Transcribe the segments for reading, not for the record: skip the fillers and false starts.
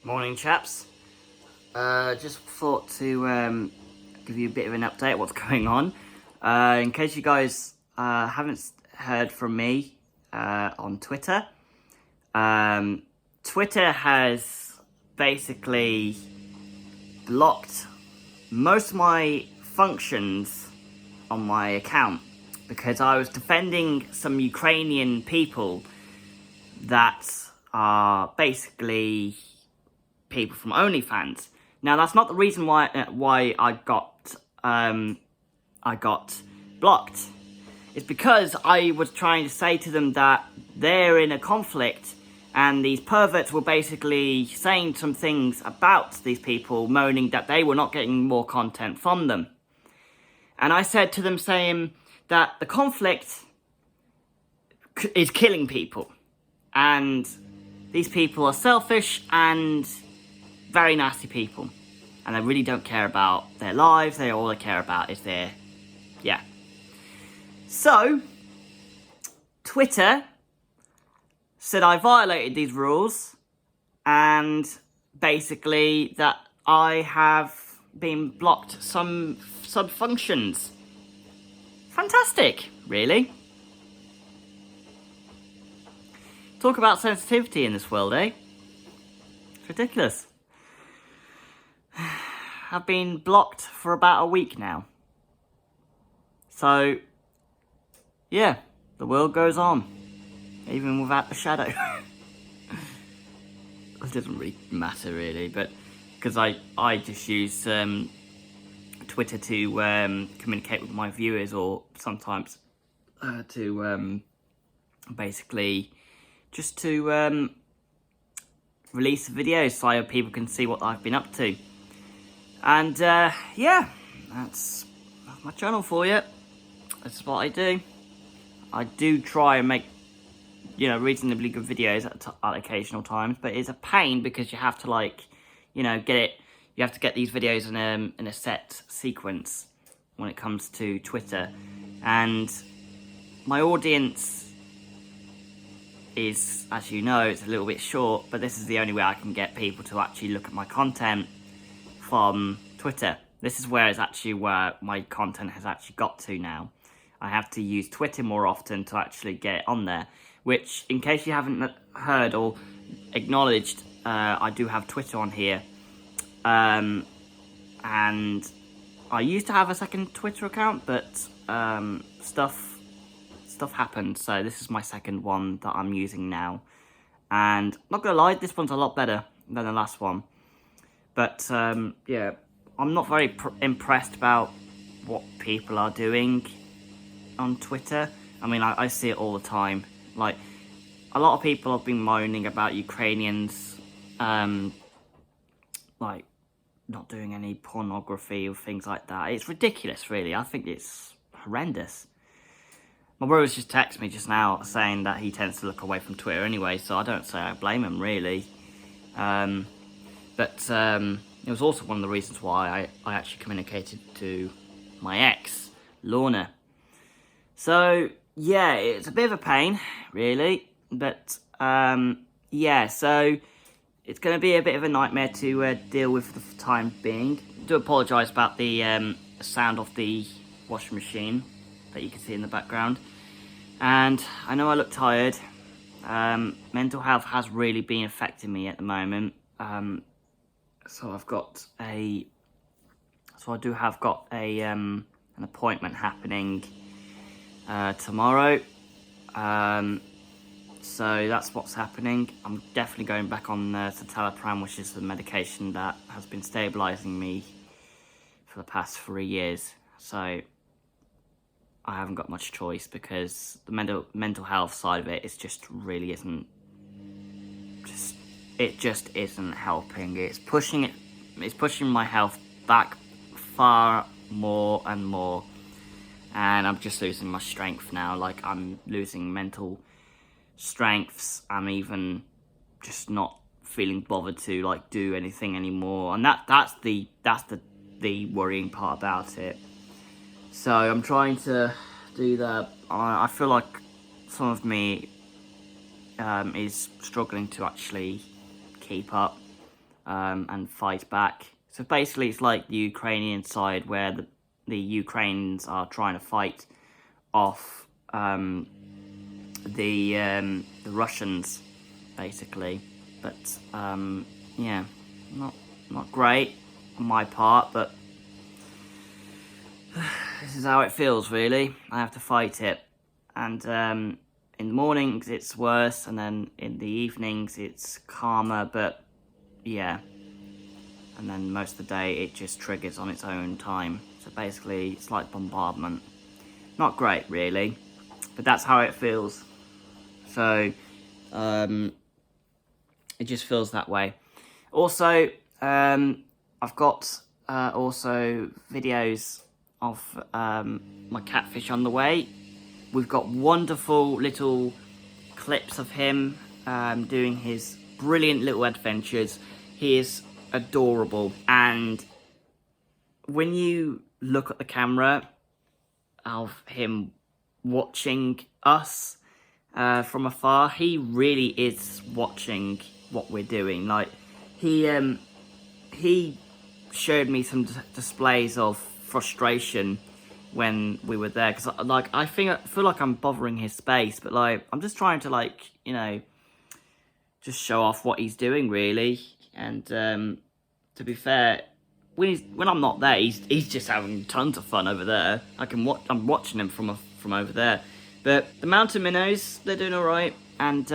Morning, chaps. Just thought to give you a bit of an update what's going on. In case you guys haven't heard from me on Twitter. Twitter has basically blocked most of my functions on my account because I was defending some Ukrainian people that are basically people from OnlyFans. Now, that's not the reason why I got blocked. It's because I was trying to say to them that they're in a conflict, and these perverts were basically saying some things about these people, moaning that they were not getting more content from them. And I said to them, saying that the conflict is killing people, and these people are selfish and very nasty people, and they really don't care about their lives. All they care about is their, yeah. So, Twitter said I violated these rules, and basically that I have been blocked some sub-functions. Fantastic, really. Talk about sensitivity in this world, eh? It's ridiculous. I've been blocked for about a week now. So, yeah, the world goes on, even without the shadow. It doesn't really matter, really, but because I just use Twitter to communicate with my viewers, or sometimes to basically just to release videos so people can see what I've been up to. And yeah, that's my channel for you. That's what I do. I do try and make, reasonably good videos at occasional times, but it's a pain because you have to get it. You have to get these videos in a set sequence when it comes to Twitter, and my audience is, as you know, it's a little bit short. But this is the only way I can get people to actually look at my content from Twitter. This is where my content has actually got to now. I have to use Twitter more often to actually get it on there, which, in case you haven't heard or acknowledged, I do have Twitter on here. And I used to have a second Twitter account, but stuff happened, so this is my second one that I'm using now. And not gonna lie, this one's a lot better than the last one. But yeah, I'm not very impressed about what people are doing on Twitter. I mean, I see it all the time. Like, a lot of people have been moaning about Ukrainians, like, not doing any pornography or things like that. It's ridiculous, really. I think it's horrendous. My brother's just texted me just now saying that he tends to look away from Twitter anyway, so I don't say I blame him, really. But it was also one of the reasons why I actually communicated to my ex, Lorna. So, yeah, it's a bit of a pain, really. But, yeah, so it's going to be a bit of a nightmare to deal with for the time being. I do apologise about the sound of the washing machine that you can see in the background. And I know I look tired. Mental health has really been affecting me at the moment. So I do have got an appointment happening tomorrow. So that's what's happening. I'm definitely going back on citalopram, which is the medication that has been stabilising me for the past 3 years. So I haven't got much choice, because the mental health side of it is just really isn't. It just isn't helping. It's pushing my health back far more and more, and I'm just losing my strength now. Like, I'm losing mental strengths. I'm even just not feeling bothered to do anything anymore, and that's the worrying part about it. So I'm trying to do that. I feel like some of me is struggling to actually keep up. and fight back. So basically, it's like the Ukrainian side where the Ukrainians are trying to fight off the Russians, basically. But yeah, not great on my part, but this is how it feels, really. I have to fight it, and in the mornings it's worse, and then in the evenings it's calmer, but yeah, and then most of the day it just triggers on its own time. So basically it's like bombardment. Not great, really, but that's how it feels. So it just feels that way. Also, I've got also videos of my catfish on the way. We've got wonderful little clips of him doing his brilliant little adventures. He is adorable, and when you look at the camera of him watching us from afar, he really is watching what we're doing. Like, he showed me some displays of frustration when we were there, because like I feel like I'm bothering his space, but like I'm just trying to, like, you know, just show off what he's doing, really. And to be fair, when I'm not there, he's just having tons of fun over there. I'm watching him from over there. But the mountain minnows, they're doing all right. And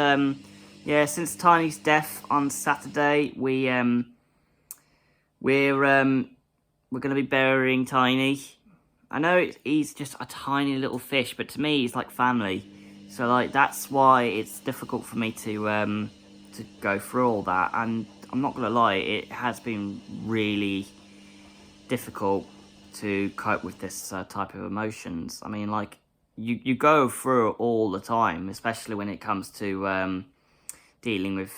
yeah, since Tiny's death on Saturday, we're going to be burying Tiny. I know he's just a tiny little fish, but to me, he's like family. So like that's why it's difficult for me to go through all that. And I'm not gonna lie, it has been really difficult to cope with this type of emotions. I mean, like you go through it all the time, especially when it comes to dealing with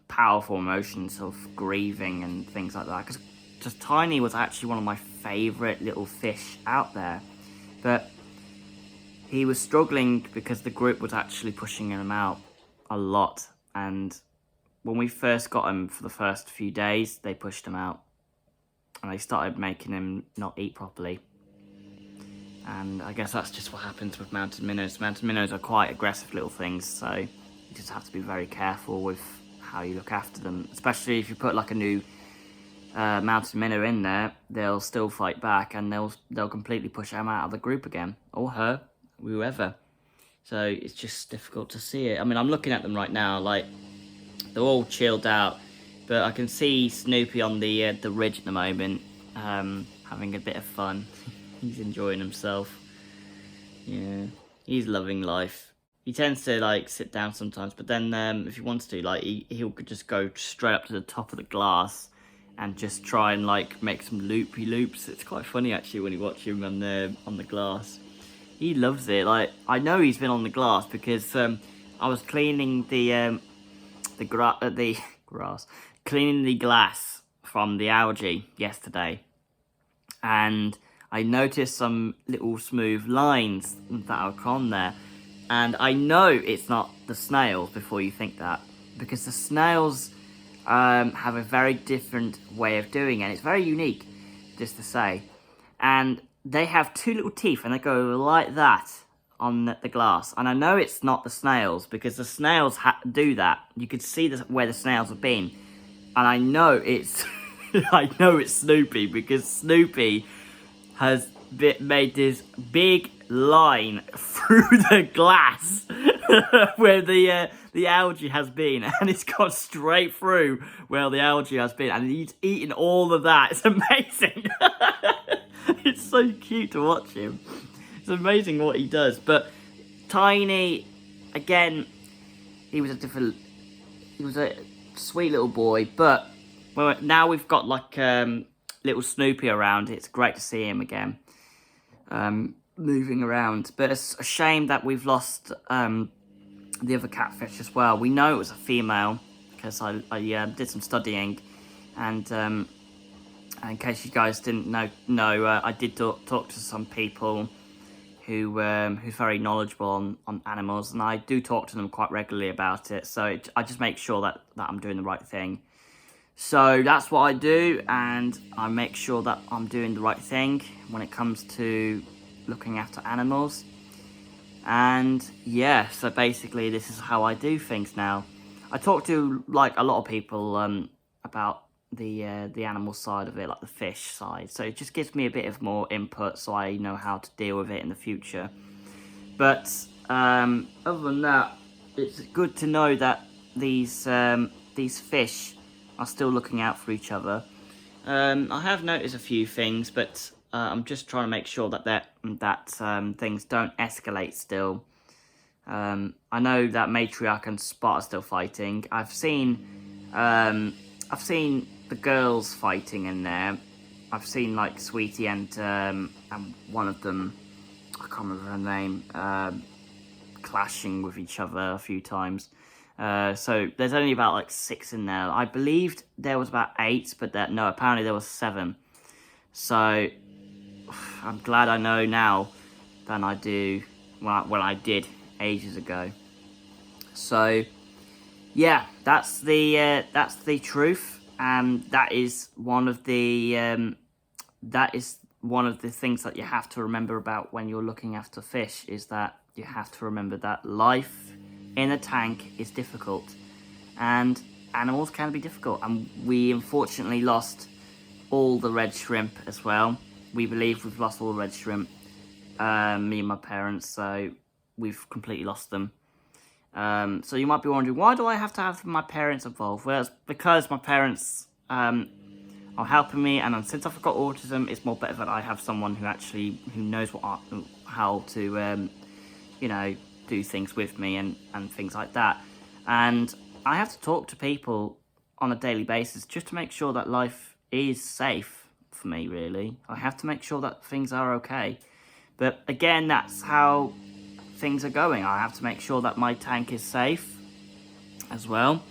powerful emotions of grieving and things like that. Because just Tiny was actually one of my favourite little fish out there, but he was struggling because the group was actually pushing him out a lot. And when we first got him for the first few days, they pushed him out, and they started making him not eat properly. And I guess that's just what happens with mountain minnows. Mountain minnows are quite aggressive little things, so you just have to be very careful with how you look after them. Especially if you put like a new mountain minnow in there, they'll still fight back, and they'll completely push him out of the group again, or her, whoever. So it's just difficult to see it. I mean, I'm looking at them right now, like they're all chilled out, but I can see Snoopy on the ridge at the moment, having a bit of fun. He's enjoying himself. Yeah, he's loving life. He tends to like sit down sometimes, but then if he wants to, like he'll just go straight up to the top of the glass and just try and like make some loopy loops. It's quite funny actually when you watch him on the glass. He loves it. Like, I know he's been on the glass because I was cleaning the grass, cleaning the glass from the algae yesterday, and I noticed some little smooth lines that are on there, and I know it's not the snails before you think that, because the snails have a very different way of doing it. It's very unique, just to say. And they have two little teeth, and they go like that on the glass. And I know it's not the snails, because the snails do that. You could see where the snails have been. And I know it's I know it's Snoopy, because Snoopy has made this big line through the glass where the algae has been, and it's gone straight through where the algae has been, and he's eating all of that. It's amazing. It's so cute to watch him. It's amazing what he does. But Tiny, again, he was a sweet little boy, but now we've got like little Snoopy around. It's great to see him again, moving around. But it's a shame that we've lost the other catfish as well. We know it was a female because I did some studying, and in case you guys didn't know, I did talk to some people who's very knowledgeable on animals, and I do talk to them quite regularly about it. So I just make sure that I'm doing the right thing. So that's what I do, and I make sure that I'm doing the right thing when it comes to looking after animals. And yeah, so basically this is how I do things now. I talk to like a lot of people about the animal side of it, like the fish side. So it just gives me a bit of more input, so I know how to deal with it in the future. But other than that, it's good to know that these fish are still looking out for each other. I have noticed a few things, but I'm just trying to make sure that things don't escalate still. I know that Matriarch and Spot are still fighting. I've seen the girls fighting in there. I've seen like Sweetie and one of them, I can't remember her name, clashing with each other a few times. So there's only about like 6 in there. I believed there was about 8, but no, apparently there was 7. So I'm glad I know now than I do when I did ages ago. So yeah, that's the truth, and that is one of the things that you have to remember about when you're looking after fish, is that you have to remember that life in a tank is difficult, and animals can be difficult. And we unfortunately lost all the red shrimp as well. We believe we've lost all the red shrimp, me and my parents, so we've completely lost them. So you might be wondering, why do I have to have my parents involved? Well, it's because my parents are helping me, and since I've got autism, it's more better that I have someone who knows how to do things with me and things like that. And I have to talk to people on a daily basis just to make sure that life is safe for me, really. I have to make sure that things are okay. But again, that's how things are going. I have to make sure that my tank is safe as well.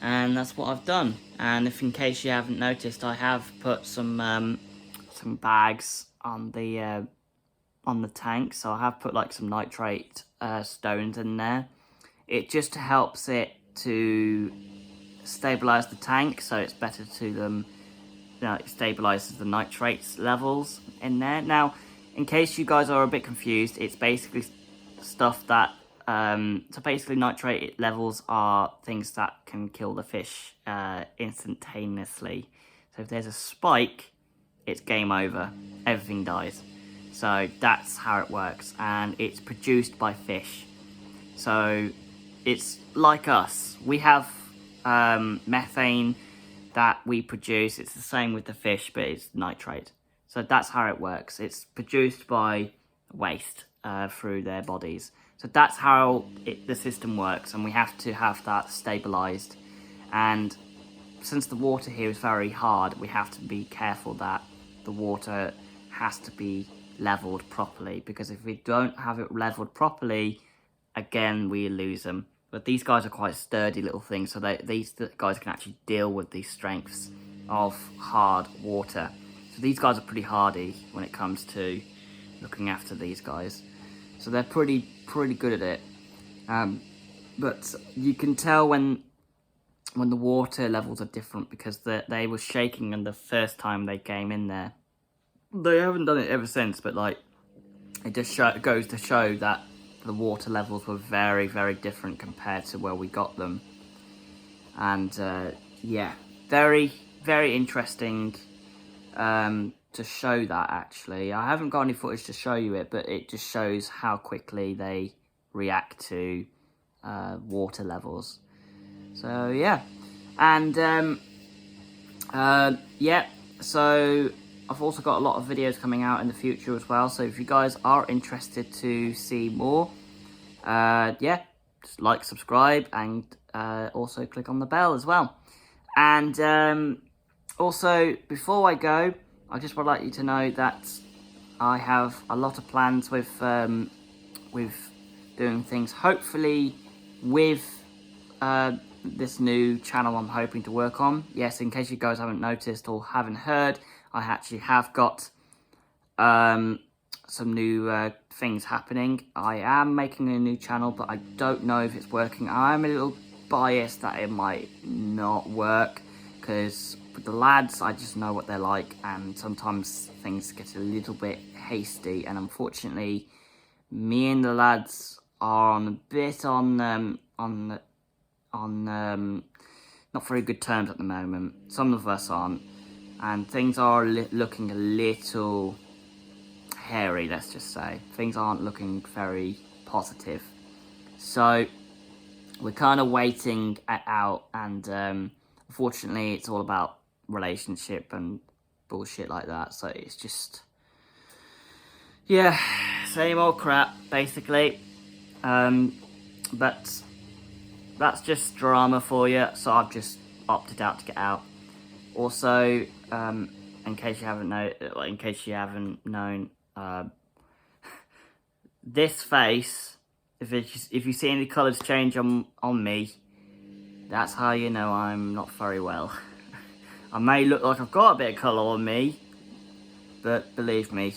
And that's what I've done. And if in case you haven't noticed, I have put some bags on the tank. So I have put like some nitrate stones in there. It just helps it to stabilize the tank, so it's better to it stabilizes the nitrates levels in there. Now, in case you guys are a bit confused, it's basically stuff that so basically nitrate levels are things that can kill the fish instantaneously. So if there's a spike, it's game over, everything dies. So that's how it works, and it's produced by fish. So it's like us. We have methane that we produce. It's the same with the fish, but it's nitrate. So that's how it works. It's produced by waste through their bodies. So that's how the system works, and we have to have that stabilized. And since the water here is very hard, we have to be careful that the water has to be leveled properly, because if we don't have it leveled properly, again, we lose them. But these guys are quite sturdy little things, so these guys can actually deal with these strengths of hard water. So these guys are pretty hardy when it comes to looking after these guys. So they're pretty good at it. But you can tell when the water levels are different, because they were shaking on the first time they came in there. They haven't done it ever since, but like it just goes to show that the water levels were very, very different compared to where we got them. And yeah, very, very interesting to show that, actually. I haven't got any footage to show you it, but it just shows how quickly they react to water levels. So yeah, and yeah, so I've also got a lot of videos coming out in the future as well, so if you guys are interested to see more, yeah, just like, subscribe, and also click on the bell as well. And also, before I go, I just would like you to know that I have a lot of plans with doing things, hopefully with this new channel I'm hoping to work on. Yes, in case you guys haven't noticed or haven't heard, I actually have got some new things happening. I am making a new channel, but I don't know if it's working. I'm a little biased that it might not work, because with the lads, I just know what they're like, and sometimes things get a little bit hasty, and unfortunately, me and the lads are on a bit on not very good terms at the moment. Some of us aren't, and things are looking a little hairy, let's just say. Things aren't looking very positive. So we're kind of waiting it out, and unfortunately it's all about relationship and bullshit like that. So it's just, yeah, same old crap, basically. But that's just drama for you, so I've just opted out to get out. Also, in case you haven't known, this face, if you see any colours change on me, that's how you know I'm not very well. I may look like I've got a bit of colour on me, but believe me,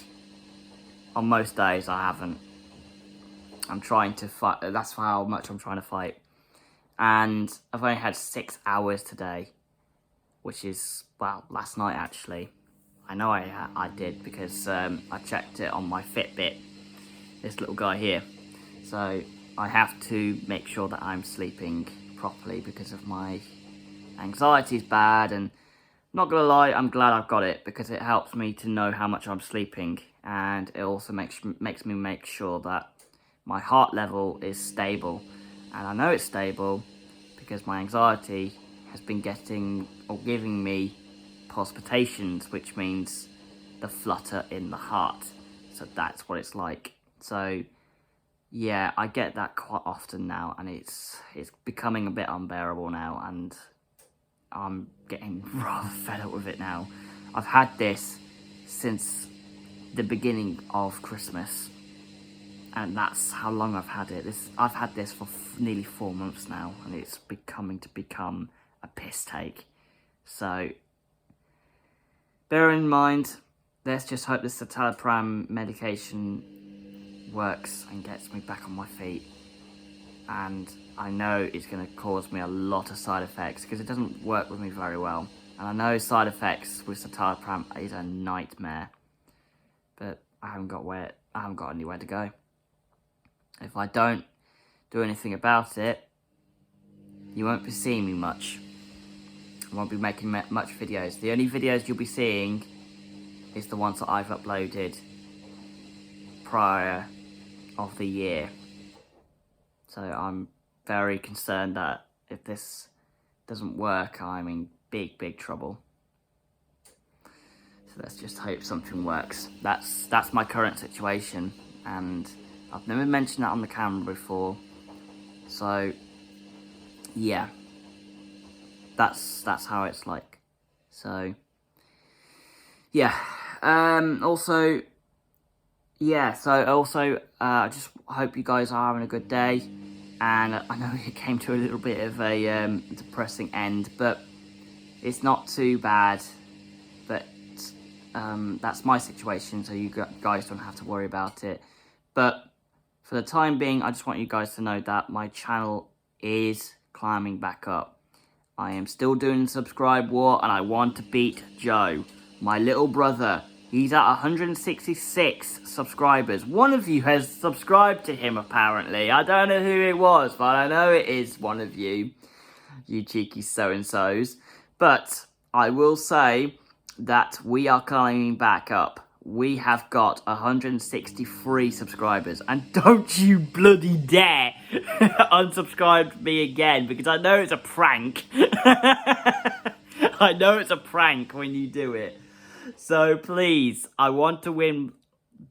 on most days I haven't. I'm trying to fight, that's how much I'm trying to fight. And I've only had 6 hours today, which is, well, last night actually. I know I did because I checked it on my Fitbit, this little guy here. So I have to make sure that I'm sleeping properly because of my anxiety's bad, and not gonna lie, I'm glad I've got it because it helps me to know how much I'm sleeping, and it also makes me make sure that my heart level is stable. And I know it's stable because my anxiety has been giving me palpitations, which means the flutter in the heart. So that's what it's like. So yeah, I get that quite often now, and it's becoming a bit unbearable now, and I'm getting rather fed up with it now. I've had this since the beginning of Christmas, and that's how long I've had it. I've had this for nearly 4 months now, and it's become a piss take. So bear in mind, let's just hope this citalopram medication works and gets me back on my feet. And I know it's going to cause me a lot of side effects because it doesn't work with me very well. And I know side effects with citalopram is a nightmare, but I haven't got anywhere to go. If I don't do anything about it, you won't be seeing me much. I won't be making much videos. The only videos you'll be seeing is the ones that I've uploaded prior of the year. So I'm very concerned that if this doesn't work, I'm in big trouble. So let's just hope something works. That's my current situation, and I've never mentioned that on the camera before. So yeah, that's how it's like. So yeah, also I just hope you guys are having a good day. And I know it came to a little bit of a depressing end, but it's not too bad. But that's my situation, so you guys don't have to worry about it. But for the time being, I just want you guys to know that my channel is climbing back up. I am still doing the subscribe war, and I want to beat Joe, my little brother. He's at 166 subscribers. One of you has subscribed to him, apparently. I don't know who it was, but I know it is one of you. You cheeky so-and-sos. But I will say that we are climbing back up. We have got 163 subscribers. And don't you bloody dare unsubscribe me again, because I know it's a prank. I know it's a prank when you do it. So please, I want to win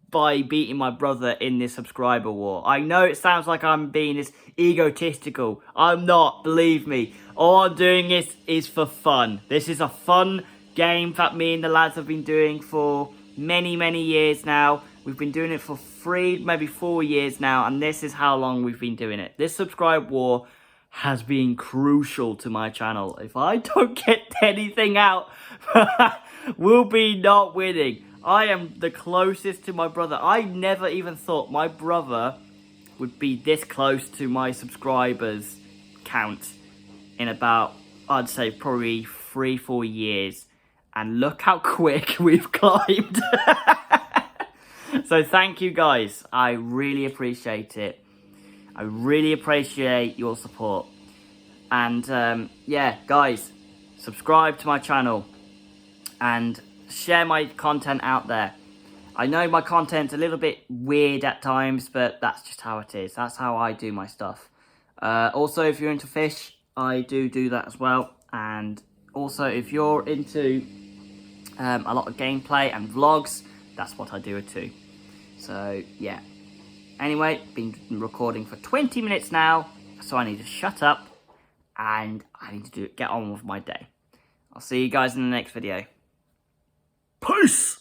by beating my brother in this subscriber war. I know it sounds like I'm being this egotistical. I'm not, believe me. All I'm doing is for fun. This is a fun game that me and the lads have been doing for many years now. We've been doing it for 3, maybe 4 years now, and this is how long we've been doing it. This subscribe war has been crucial to my channel. If I don't get anything out, we'll be not winning. I am the closest to my brother. I never even thought my brother would be this close to my subscribers count in about, I'd say, probably 3-4 years. And look how quick we've climbed. So thank you guys. I really appreciate it. I really appreciate your support. And yeah, guys, subscribe to my channel and share my content out there. I know my content's a little bit weird at times, but that's just how it is. That's how I do my stuff. Also, if you're into fish, I do that as well. And also, if you're into a lot of gameplay and vlogs, that's what I do too. So, yeah. Anyway, been recording for 20 minutes now, so I need to shut up and I need to get on with my day. I'll see you guys in the next video. Peace!